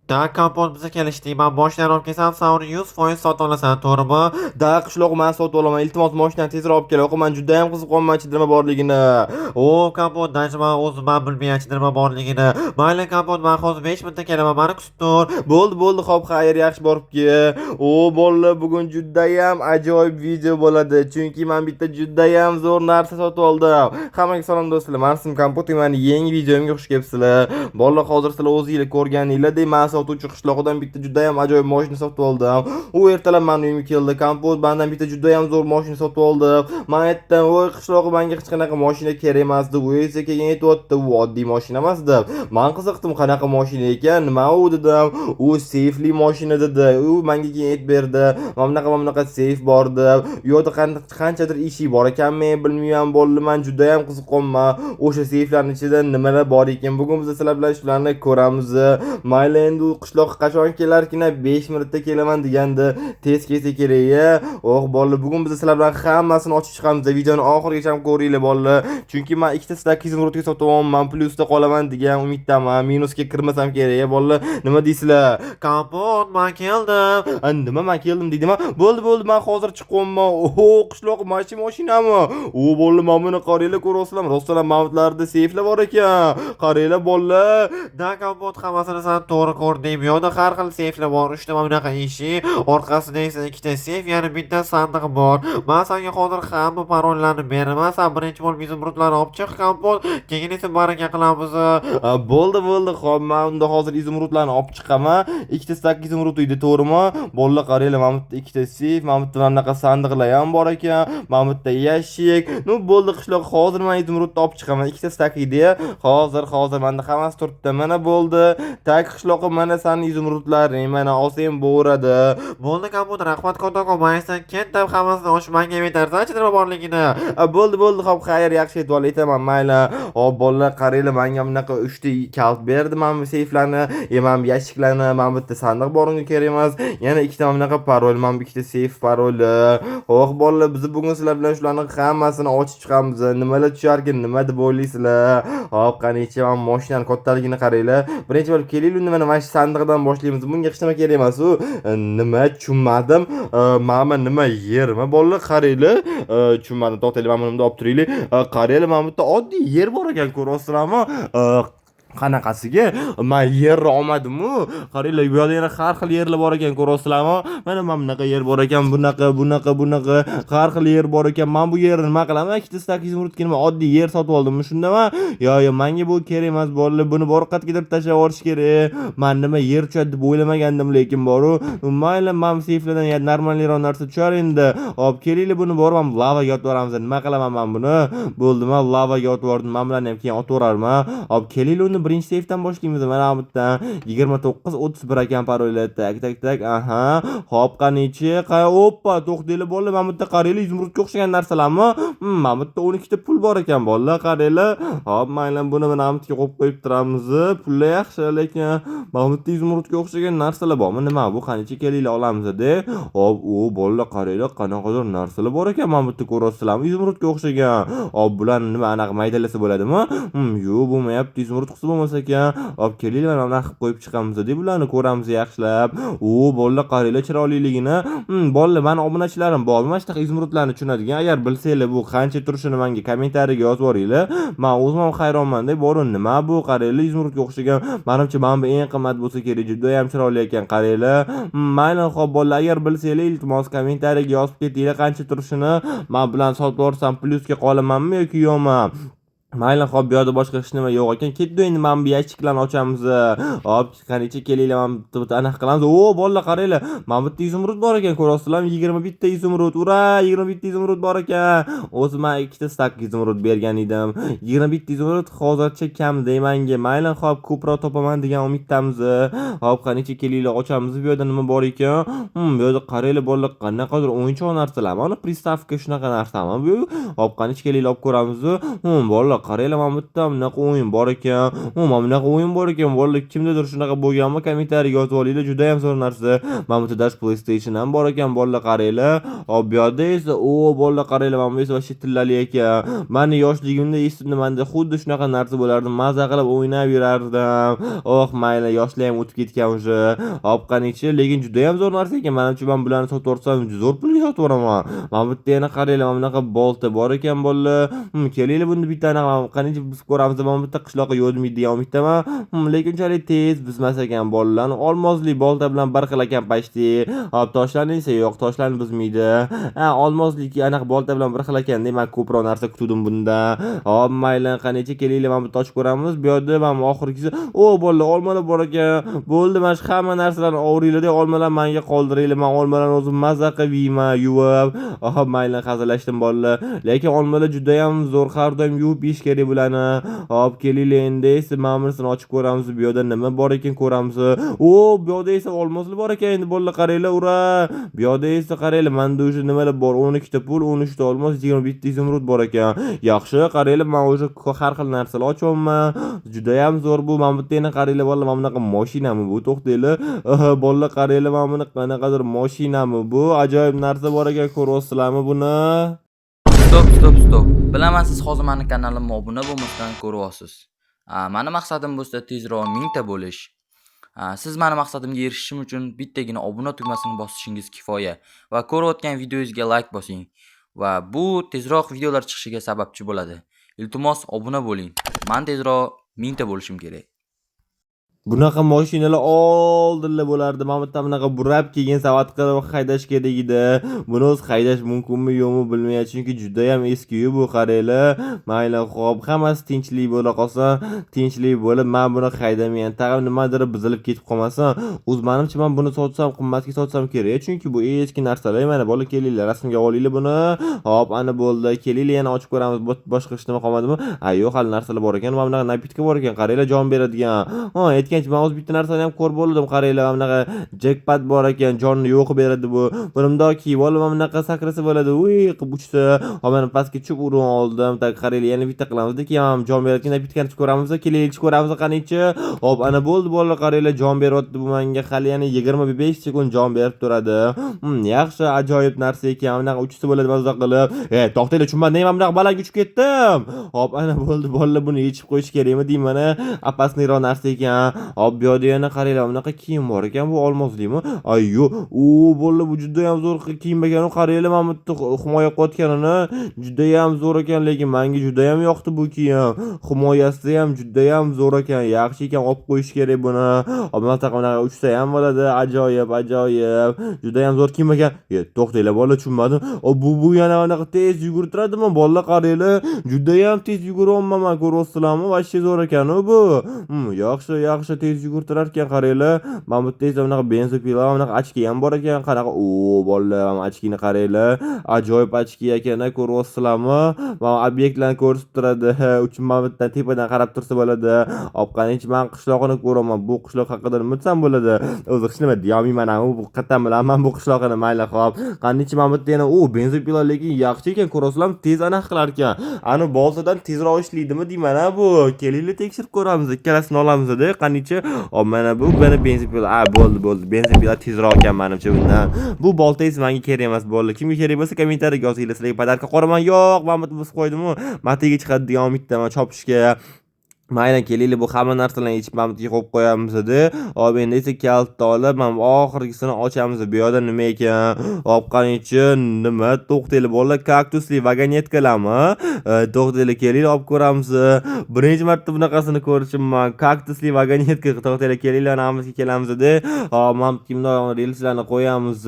Da kompot biza kelishdi. Men moshinani olib kelsam, sen uni 100% sotib olasan, to'g'rimi? Da qishloq men sotib olaman. Iltimos mashinani tezroq olib kel. Men juda ham qiziq qolmoqchi nima borligini. O, kompot, dachi men o'zim bilmayapti nima borligini. Mayli kompot, men hozir 5 minutda kelaman, meni kutib tur. Bo'ldi, xo'p, xayr, yaxshi borib kel. O, bolalar, bugun juda ham ajoyib video bo'ladi. Chunki men bitta juda ham zo'r narsa sotib oldim. Hammaga salom do'stlar. Men ismim Kompot, meni yangi videomga xush kelibsizlar. Bolalar, hozir sizlar o'zingizlar ko'rganinglardek, men sotuvchi qishloqdan bitta juda ham ajoyib mashina sotib oldim. U ertalab meni uyimga keldi. Kompot mendan bitta juda ham zo'r mashina sotib oldi. Men aytdim, "Voy, qishloq menga hech qanaqa mashina kerak emas" deb. U esa keyin aytibdi, "Bu oddiy mashina emas" deb. Men qiziqdim, qanaqa mashina ekan, nima u dedim. U seyfli mashina dedi. U menga keyin aytib berdi. Mana bunaqa seyf bor deb. U yerda qanchadir eshik bor ekanmi, bilmayman, bo'ldi. Men juda ham qiziq qolman. O'sha seyflarning ichida nimalar bor ekan. Bugun biz sizlar bilan shularni ko'ramiz. Mayli, endi u qishloqqa qachon kelarkin, 5 minutda kelaman degandi. Tez kelsa kerak. Oh, bolalar, bugun biz sizlar bilan hammasini ochib chiqamiz. Videoni oxirigacha ko'ringlar, bolalar. Chunki men ikkita stack izimrodga sotib olman, plyusda qolaman degan umiddaman. Minusga kirmasam kerak, bolalar. Nima deysizlar? Kompot, men keldim. Nima, men keldim deydimi? Bo'ldi, men hozir chiqyapman. Oho, qishloq mashinami? O, bolalar, mana buni qaranglar, ko'ryapsizlarmi? Rostdan mavtlarda seyflar bor ekan. Qaranglar, bolalar. Da kompot, hammasini sen to'g'ri ko'rding. Bu yerda har xil seyflar bor. 3 ta bunaqa eshik, orqasida esa 2 ta seyf, yana bitta sandiq bor. Men senga hozir hamma parollarni beraman. Sen birinchi bo'lib izimrodlarni olib chiq, kompot. Keyin esa baraka qilamiz. Bo'ldi. Xo'p, men unda hozir izimrodlarni olib chiqaman. 2 ta stak izimrod uyda, to'g'rimi? Bolalar, qaranglar, mana bu 2 ta seyf, mana bu bunaqa sandiqlar ham bor ekan. Mana bu yashik. Nu, bo'ldi qishloq, hozir men izimrodni olib chiqaman. 2 ta stak edi. Hozir menda hammasi turibdi. Mana bo'ldi. Tak qishloqqa, mana seni izimrodlaring, mana olsang bo'ladi. Bo'ldi kompot, rahmat kattakon. Men sen ketdim, hammasini ochib menga aytarsan-chi nima borligini. Bo'ldi, xo'p, xayr, yaxshi aytaman, mayli. Hop, bolalar, qaranglar, menga bunaqa 3 ta kalt berdi. Mana bu seyflarni, mana bu yashiklarni, mana bu bitta sandiq bor, unga kerak emas. Yana 2 ta bunaqa parol, mana bu 2 ta seyf paroli. Xo'p, bolalar, biz bugun sizlar bilan shularni hammasini ochib chiqamiz. Nimalar tusharkin, nima deb o'ylaysizlar? Hop, qanicha, mana mashinani kattaligini qaranglar. Birinchi bo'lib kelinglar, mana shu sandiqdan boshlaymiz. Bunga hech nima kerak emas. U nima, tushunmadim. Mana nima yermi, bolalar, qaranglar. Tushunmadim. To'xtaylik, mana buni olib turaylik. Qaranglar, mana bu yerda oddiy yer bor ekan, ko'ryapsizlarmi? Qanaqasiga men yer olmadim-ku. Qaranglar, bu yerda yana har xil yerlar bor ekan, ko'ryapsizlarmi? Mana bunaqa yer bor ekan, bunaqa har xil yer bor ekan. Men bu yerni nima qilaman? 2 ta stak izimrodga nima oddiy yer sotib oldimmi, shundami? Yo, menga bu kerak emas, bolalar. Buni borqat kelib tashlab yuborish kerak. Men nima yer tushadi deb o'ylamagandim, lekin boru. Mayli, men seyflardan normalroq narsa tushar endi. Hop, kelinglar, buni borib lavaga otib yuboramiz. Nima qilaman men buni? Bo'ldi, men lavaga otib yubordim. Men bilan ham keyin otib yuborarman. Hop, kelinglar, uni birinchi seyfdan boshlaymiz. Mana bu yerda 2931 ekan paroli. Tak. Aha. Hop, qanichi? Hoppa, to'xtanglar, bolalar. Mana bu yerda qaranglar, izimrodga o'xshagan narsalarmi? Mana bu yerda 12 ta pul bor ekan, bolalar, qaranglar. Hop, mayli, buni mana bu yerga qo'yib turamiz. Pullar yaxshi, lekin mana bu yerda izimrodga o'xshagan narsalar bormi? Nima bu? Qanichi, kelinglar, olamiz-da. Hop, o, bolalar, qaranglar, qanaqadir narsalar bor ekan. Mana bu yerda ko'ryapsizlarmi? Izimrodga o'xshagan. Hop, bularni nima anaqa maydalasa bo'ladimi? Yo'q, bo'lmayapti. Izimrod qilsa bo'lmasa ekan. Hop, kelinglar, mana qilib qo'yib chiqamiz deb bularni ko'ramiz yaxshilab. O, bolalar, qaranglar chiroyliligini. Bolalar, meni obunachilarim bor. Mana shu izimrodlarni tushunadigan. Agar bilsanglar, bu qancha turishini menga kommentariyaga yozib yuboringlar. Men o'zim ham hayronman-da. Borun, nima bu? Qaranglar, izimrodga o'xshagan. Menimcha mana bu eng qimmat bo'lsa kerak. Juda ham chiroyli ekan, qaranglar. Mayli, xo'p, bolalar, agar bilsanglar, iltimos kommentariyaga yozib ketinglar qancha turishini. Men bilan sotib yuborsam plyusga qolamanmi yoki yo'qmi? Mayli, xo'p, bu yerda boshqa hech nima yo'q ekan. Ketdi, endi mana bu yashiklarni ochamiz. Hop, qanicha, kelinglar, mana bu anaqa qilamiz. O, bolalar, qaranglar. Mana bu izimrod bor ekan, ko'ryapsizlarmi? 21 ta izimrod. Ura, 21 ta izimrod bor ekan. O'zi men 2 ta stak izimrod bergan edim. 21 ta izimrod hozircha kam deymanga. Mayli, xo'p, ko'proq topaman degan umiddamiz. Hop, qanicha, kelinglar, ochamiz. Bu yerda nima bor ekan? Bu yerda qaranglar, bolalar, qanaqadir o'yinchoq narsalar. Mana pristavka shunaqa narsami bu? Hop, qanicha, kelinglar, olib ko'ramiz. Bolalar, qaranglar, mana bu yerda bunaqa o'yin bor ekan. Mana bunaqa o'yin bor ekan. Bolalar kimdadir shunaqa bo'lganmi? Kommentariyaga yozib olinglar. Juda ham zo'r narsa. Mana bu yerda PlayStation ham bor ekan. Bolalar qaranglar. Hop, bu yerda esa bolalar qaranglar, mana bu esa vosh tillali ekan. Meni yoshligimda esimda menda xuddi shunaqa narsa bo'lardi. Maza qilib o'ynab yurardim. Mayli, yoshligim o'tib ketgan o'sha. Hop, qanichi, lekin juda ham zo'r narsa ekan. Menimcha men bularni sotib olsam, zo'r pulga sotib olaman. Mana bu yerda yana qaranglar, mana bunaqa bolta bor ekan bolalar. Kelinglar bunda bittani qanichi biz ko'ramiz. Mana bu yerda qishloqqa yo'dmaydi degan umiddaman. Lekin unchalik tez bizmas ekan bolalar. Olmosli bolta bilan bir xil ekan pashti. Hop, toshlarni esa yo'q, toshlarni buzmaydi. Olmosli anaqa bolta bilan bir xil ekan. Men ko'proq narsa kutdim bunda. Hop, mayli, qanichi kelinglar, mana bu tosh ko'ramiz. Bu yerda mana oxirgisi, bolalar olmalar bor ekan. Bo'ldi, mana shu hamma narsalarni o'g'ringlar, olmalar menga qoldiringlar. Men olmalarni o'zim mazza qilib yeyman, yuvib. Mayli, hazillashdim bolalar. Lekin olmalar juda ham zo'r, har doim yuvib yeyish kerak bularni. Hop, kelinglar endi esa mana bunisini ochib ko'ramiz. Bu yerda nima bor ekan ko'ramiz. Bu yerda esa olmoslar bor ekan. Endi bolalar qaranglar, ura. Bu yerda esa qaranglar, menda o'sha nimalar bor. 12 ta pul, 13 ta olmos, 21 ta izumrud bor ekan. Yaxshi, qaranglar, men o'sha har xil narsalar ochyapman. Juda ham zo'r bu. Mana bu yerda qaranglar bolalar, mana bunaqa mashinami bu? To'xtanglar. Bolalar qaranglar, mana buni qanaqadir mashinami bu? Ajoyib narsa bor ekan, ko'ryapsizlarmi buni? Stop. Bilaman, siz hozir meni kanalimga obuna bo'lmasdan ko'ryapsiz. Meni maqsadim bo'lsa tezroq 1000 ta bo'lish. Siz meni maqsadimga erishishim uchun bittagina obuna tugmasini bosishingiz kifoya va ko'rayotgan videoyingizga like bosing va bu tezroq videolar chiqishiga sababchi bo'ladi. Iltimos obuna bo'ling. Men tezroq 1000 ta bo'lishim kerak. Bunaqa mashinalar oldinlar bo'lardi. Mana bu yerda bunaqa burab kelgan savat qilib haydash kerak edi. Buni o'zi haydash mumkinmi yo'qmi bilmayman, chunki juda ham eski bu, qaranglar. Mayli, xo'p, hammasi tinchlik bo'la qolsa, tinchlik bo'lib, men buni haydamayman. Tag'in nimadir buzilib ketib qolmasin. O'z menimcha men buni sotsam, qimmatga sotsam kerak, chunki bu eski narsalar. Mana bola, kelinglar, rasmga olinglar buni. Hop, ana bo'ldi. Kelinglar, yana ochib ko'ramiz. Boshqa hech nima qolmadimi? Yo'q, hali narsalar bor ekan. Mana bunaqa napitka bor ekan. Qaranglar, jon beradigan. Men o'z bitta narsani ham ko'rib bo'ldim. Qaranglar, mana bunaqa jackpot bor ekan, jonni yo'q beradi bu. Bunimda kiyib olib, mana bunaqa sakrasa bo'ladi. Qilib uchsa, mana pastga tushib urib oldim. Qaranglar, yana bitta qilamiz-da, keyin jon beradigan napitkani ko'ramiz, kelinglar ko'ramiz qanichi. Hop, ana bo'ldi bolalar, qaranglar, jon beryapti bu menga. Hali yana 25 sekund jon berib turadi. Yaxshi, ajoyib narsa ekan. Bunaqa uchsa bo'ladi mazza qilib. To'xtanglar, tushunmadim, men bunaqa baland uchib ketdim. Hop, ana bo'ldi bolalar, buni yechib qo'yish kerakmi deyman, mana opasniyroq narsa ekan. Hop, bu yerda yana qaranglar, bunaqa kiyim bor ekan, bu olmoslimi? Bolalar, bu juda ham zo'r kiyim ekan. Qaranglar, mana bu yerda himoya qilayotganini juda ham zo'r ekan, lekin menga juda ham yoqdi bu kiyim. Himoyasi ham juda ham zo'r ekan. Yaxshi ekan, olib qo'yish kerak buni. Bunaqa uchsa ham bo'ladi. Ajoyib. Juda ham zo'r kiyim ekan. To'xtanglar bolalar, tushunmadim. Bu yana bunaqa tez yugurtiradimi? Bolalar, qaranglar, juda ham tez yuguryapman men, ko'ryapsizlarmi? Vashcha zo'r ekan bu. Yaxshi tez yugurtirar ekan, qaranglar. Mana bu tezda bunaqa benzopila, bunaqa ochki ham bor ekan. Qanaqa, bolalar, mana ochkini qaranglar. Ajoyib ochki ekan, ko'ryapsizlarmi? Mana obyektlarni ko'rsatib turadi. Uchun mana bu yerdan tepadan qarab tursa bo'ladi. Hop, qancha men qishloqni ko'raman. Bu qishloq haqida nima desam bo'ladi? O'zi hech nima deyolmayman, bu qayerdan bilaman bu qishloqni. Mayli, hop. Qancha mana bu yerda yana benzopila, lekin yaxshi ekan, ko'ryapsizlarmi? Tez anaqa qilar ekan. Ani boltadan tezroq ishlaydimi deyman bu. Kelinglar tekshirib ko'ramiz, ikkalasini olamiz-da. Qanicha? Mana bu benzopila. Bo'ldi. Benzopila tezroq ekan menimcha bundan. Bu bolta esa menga kerak emas bolalar. Kimga kerak bo'lsa kommentariyaga yozinglar. Sizlarga podarka qo'raman. Yo'q, men buni buzib qo'ydimmi? Matiga chiqadi degan umiddaman chopishga. Mayli, kelinglar, bu hamma narsalarni yechib mamutga qo'yib qo'yamiz-da. Hop, endi esa kaltni olib, mana oxirgisini ochamiz. Bu yerda nima ekan? Hop, qanichi, nima? To'xtanglar bolalar, kaktusli vagonetkalarmi? To'xtanglar, kelinglar, olib ko'ramiz. Birinchi marta bunaqasini ko'rishimman. Kaktusli vagonetka. To'xtanglar, kelinglar, namizga kelamiz-da. Hop, mamutga relslarni qo'yamiz.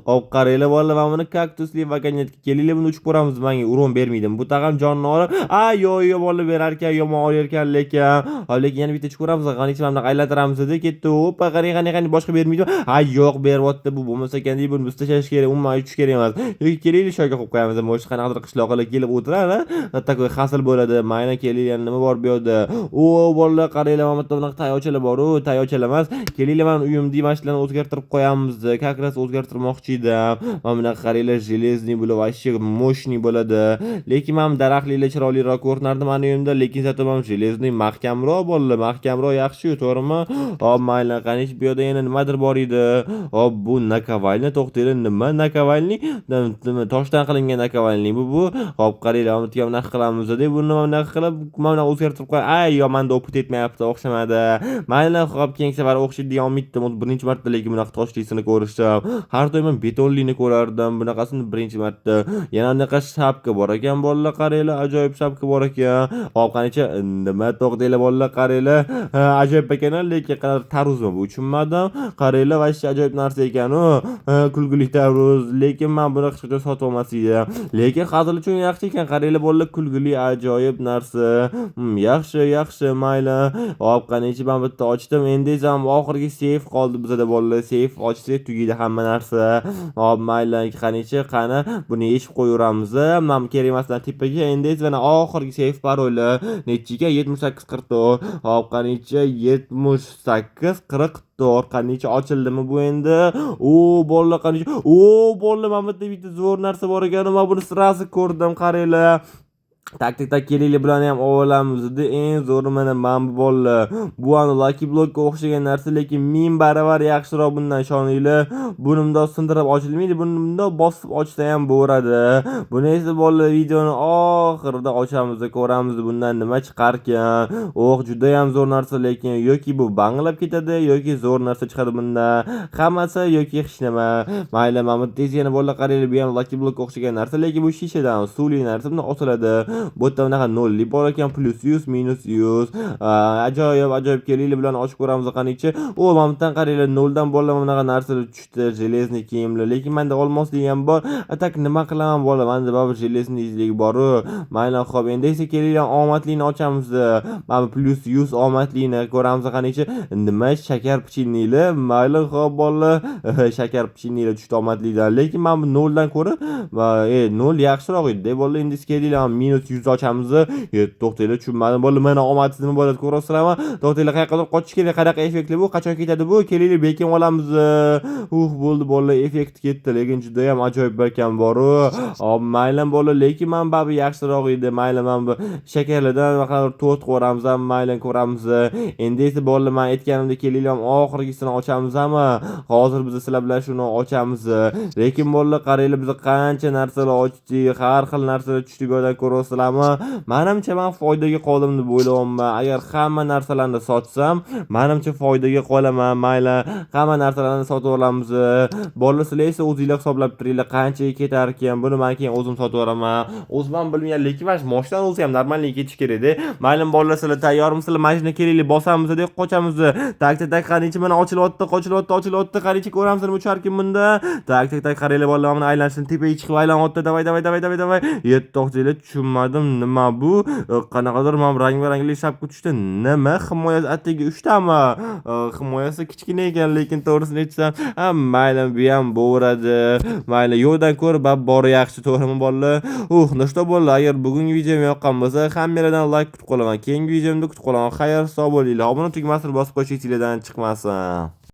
Hop, qaranglar bolalar, mana buni kaktusli vagonetka. Kelinglar, buni uchib ko'ramiz. Menga uron bermaydi. Bu tag'am jonni olib, yo'q, bolalar berar ekan, yomon olar ekan. lekin yana bitta ko'ramiz, qanicha mana bunaqa aylantiramiz-da, ketdi. Hoppa, qarang, boshqa bermaydi. Ha, yo'q, beryapti. Bu bo'lmasa ekan deb buni biz tashlash kerak, umuman uchish kerak emas. Yoki kelaylik shoyga qo'yib qo'yamiz. Mo'sh qanaqadir qishloqlar kelib o'tirar, takoy hasil bo'ladi. Mayna kelaylik, nima bor bu yerda? O, bolalar, qaranglar, mana bu bunaqa tayochalar bor-ku, tayochalar emas. Kelaylik, mana uyimni mashinalarni o'zgartirib qo'yamiz. Как раз o'zgartirmoqchi edim. Mana bunaqa qaranglar, железный bo'lib, вообще мощный bo'ladi. Lekin men daraxtliklar chiroyliroq ko'rinardi meni uyimda, lekin zato men железный mahkamroq bolalar, mahkamroq yaxshi-yu, to'g'rimi? Hop, mayli, qanish bu yerda yana nimadir bor edi. Hop, bu nakovalniy, to'xtanglar, nima nakovalniy? Toshdan qilingan nakovalniy bu. Hop, qaranglar, mana bunaqa qilamiz-da, buni bunaqa qilib, mana o'zgartirib qo'y. Ay, yomanda o'pit etmayapti, o'xshamadi. Mayli, hop, keyingi safar o'xshaydi olmaydim. Birinchi marta lekin bunaqa toshlisini ko'rishdim. Har doim men betonlini ko'rardim, bunaqasini birinchi marta. Yana bunaqa shapka bor ekan bolalar, qaranglar, ajoyib shapka bor ekan. Hop, qanicha, nima to'xtanglar bolalar, qaranglar. Ajoyib ekan, lekin qanaqa taruzmi bu tushunmadim. Qaranglar, vosh ajoyib narsa ekan-u. Kulguli taruz, lekin men buni hech qachon sotib olmas edim. Lekin hazil uchun yaxshi ekan, qaranglar bolalar, kulguli ajoyib narsa. Yaxshi, mayli. Hop, qanicha men bitta ochdim. Endi esa oxirgi seyf qoldi bizda bolalar. Seyf ochsak tugaydi hamma narsa. Hop, mayli, qanicha, qani buni yechib qo'yaveramiz. Men kerak emasdan tepaga. Endi esa mana oxirgi seyf paroli nechiga 7844. Hop, qanicha 7844. Qanicha ochildimi bu endi? O, bolalar, qanicha. O, bolalar, mana bu bitta zo'r narsa bor ekan. Men buni sirasi ko'rdim, qaranglar. Tak kelaylik bilan ham olamizda eng zo'ri mana bu bolalar. Bu ani Lucky Block'ga o'xshagan narsa, lekin 1000 baravar yaxshiroq bundan ishoninglar. Buni bundoq sindirib ochilmaydi, buni bundoq bosib ochsa ham bo'ladi. Buni esa bolalar videoni oxirida ochamiz, ko'ramiz bundan nima chiqarkan. Juda ham zo'r narsa, lekin yoki bu banglab ketadi, yoki zo'r narsa chiqadi bundan. Hammasi yoki hech nima. Mayli, mana bu tez yana bolalar, qaranglar, bu ham Lucky Block'ga o'xshagan narsa, lekin bu shishadan, suvli narsa, bundan ochiladi. Bu yerda bunaqa nolli bor ekan, plus 100, minus 100. Ajoyib kelaylik bilan ochib ko'ramiz qanicha. O, mana bundan qaranglar, noldan bolalar bunaqa narsalar tushdi, железный kiyimlar. Lekin menda olmoslik ham bor. Atak nima qilaman bolalar? Menda baribir железный izlik bor-ku. Mayli, xo'p, endi esa kelaylik omadlikni ochamiz. Mana plus 100 omadlikni ko'ramiz qanicha. Nima shakar pichinnilar? Mayli, xo'p bolalar, shakar pichinnilar tushdi omadlikdan. Lekin men bu noldan ko'ra, nol yaxshiroq edi. Bolalar, endi kelaylik minus 100 ochamiz. To'xtanglar, tushunmadim bolalar, mana omadsiz nima bo'ladi ko'rasizlarmi? To'xtanglar, qayergadir qochish kerak, qanaqa effektli bu? Qachon ketadi bu? Kelaylik, bekin olamiz. Bo'ldi bolalar, effekt ketdi, lekin juda ham ajoyib ekan bor-ku. Hop, mayli bolalar, lekin men bu yaxshiroq edi. Mayli, men bu shakarlardan qanaqa to'rt qo'ramiz, mayli ko'ramiz. Endi esa bolalar, men aytganimdek kelaylik, oxirgisini ochamiz, ammo hozir biz sizlar bilan shuni ochamiz. Lekin bolalar, qaranglar, biz qancha narsalar ochdik, har xil narsalar tushdi bu yerdan ko'rasizlarmi? Menimcha men foydaga qoldim deb o'ylayapman. Agar hamma narsalarni sotsam, menimcha foydaga qolaman. Mayli, hamma narsalarni sotib olamiz. Bolalar, sizlar esa o'zingizlar hisoblab turinglar, qanchaga ketar ekan. Buni men keyin o'zim sotib olaman. O'zim ham bilmayman, lekin mana mashinadan o'zi ham normalniy ketish kerak-da. Mayli bolalar, sizlar tayyormisizlar? Mashina kelaylik, bosamiz deb qochamiz. Tak, qanicha mana ochilyapti, qanicha ko'ramiz nima ucharkin bunda. Tak, qaranglar bolalar, mana aylanishdan tepaga chiqib aylanyapti. Davay. To'xtanglar, tushunmadim, nima bu? Qanaqadir men rang-barangli shapka tushdi. Nima? Himoyasi atigi 3 tami. Himoyasi kichkina ekan, lekin to'g'risini aytsam, mayli, bu ham bo'radi. Mayli, yo'ldan ko'rib bor yaxshi, to'g'rimi bolalar? Nishto bolalar, agar bugungi videom yoqqan bo'lsa, hammalardan like kutib qolaman. Keyingi videomda kutib qolaman. Xayr, sog' bo'linglar. Obuna tugmasini bosib qo'yishingizdan chiqmasin.